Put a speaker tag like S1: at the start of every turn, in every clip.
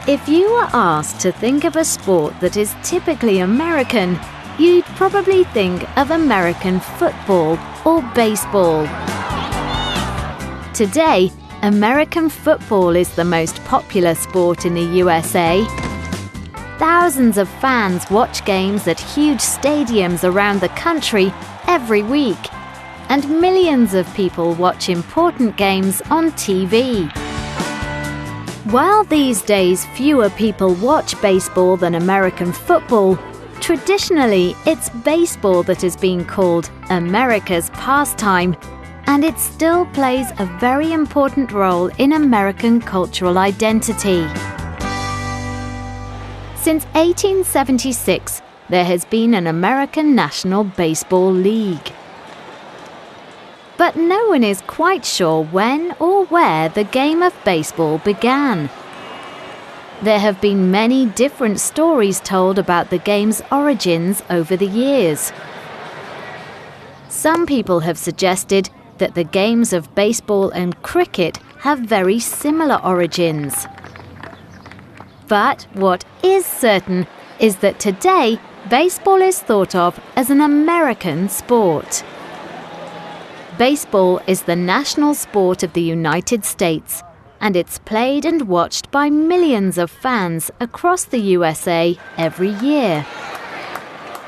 S1: If you were asked to think of a sport that is typically American, you'd probably think of American football or baseball. Today, American football is the most popular sport in the USA. Thousands of fans watch games at huge stadiums around the country every week, and millions of people watch important games on TV. While these days fewer people watch baseball than American football, traditionally it's baseball that has been called America's pastime, and it still plays a very important role in American cultural identity. Since 1876, there has been an American National Baseball League. But no one is quite sure when or where the game of baseball began. There have been many different stories told about the game's origins over the years. Some people have suggested that the games of baseball and cricket have very similar origins. But what is certain is that today, baseball is thought of as an American sport. Baseball is the national sport of the United States, and it's played and watched by millions of fans across the USA every year.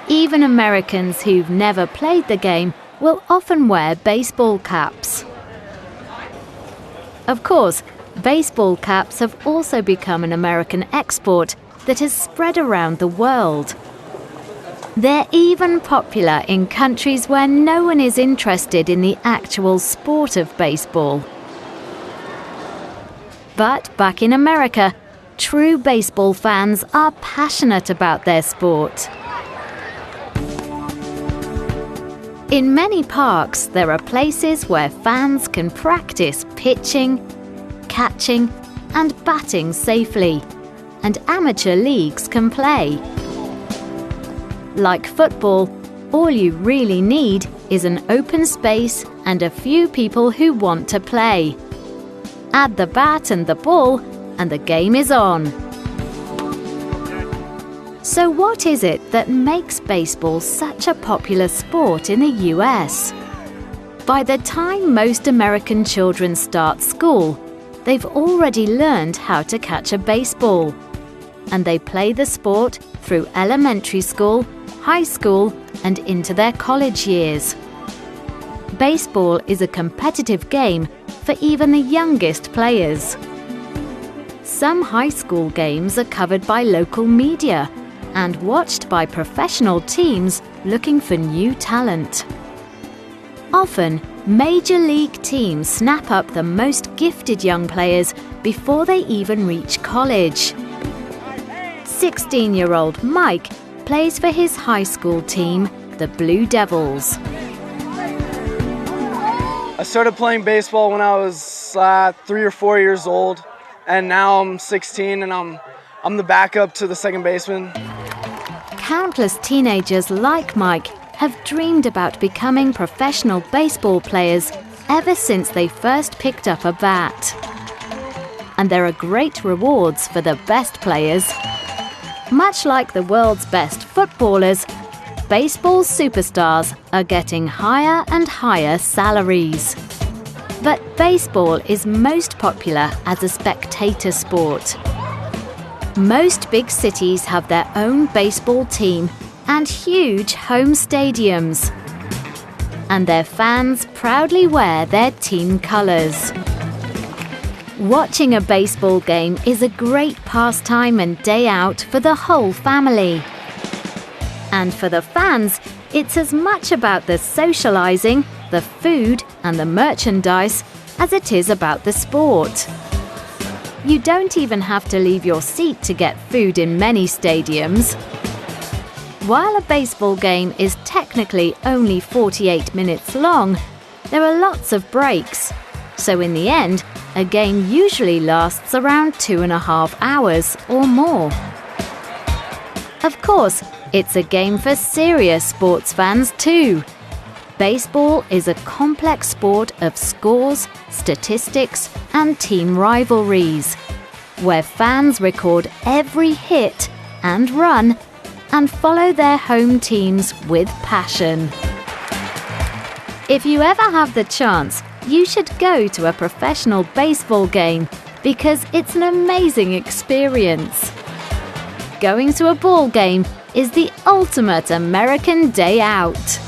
S1: Even Americans who've never played the game will often wear baseball caps. Of course, baseball caps have also become an American export that has spread around the world. They're even popular in countries where no one is interested in the actual sport of baseball. But back in America, true baseball fans are passionate about their sport. In many parks, there are places where fans can practice pitching, catching, and batting safely, and amateur leagues can play. Like football, all you really need is an open space and a few people who want to play. Add the bat and the ball, and the game is on. So what is it that makes baseball such a popular sport in the US? By the time most American children start school, they've already learned how to catch a baseball. And they play the sport through elementary school, high school, and into their college years. Baseball is a competitive game for even the youngest players. Some high school games are covered by local media and watched by professional teams looking for new talent. Often, major league teams snap up the most gifted young players before they even reach college. 16-year-old Mike plays for his high school team, the Blue Devils.
S2: I started playing baseball when I was 3 or 4 years old, and now I'm 16 and I'm the backup to the second baseman.
S1: Countless teenagers like Mike have dreamed about becoming professional baseball players ever since they first picked up a bat. And there are great rewards for the best players. Much like the world's best footballers, baseball superstars are getting higher and higher salaries. But baseball is most popular as a spectator sport. Most big cities have their own baseball team and huge home stadiums. And their fans proudly wear their team colours. Watching a baseball game is a great pastime and day out for the whole family. And for the fans, it's as much about the socializing, the food and the merchandise as it is about the sport. You don't even have to leave your seat to get food in many stadiums. While a baseball game is technically only 48 minutes long, there are lots of breaks. So in the end, a game usually lasts around 2.5 hours or more. Of course, it's a game for serious sports fans too. Baseball is a complex sport of scores, statistics, and team rivalries. where fans record every hit and run and follow their home teams with passion. If you ever have the chance, you should go to a professional baseball game because it's an amazing experience. Going to a ball game is the ultimate American day out.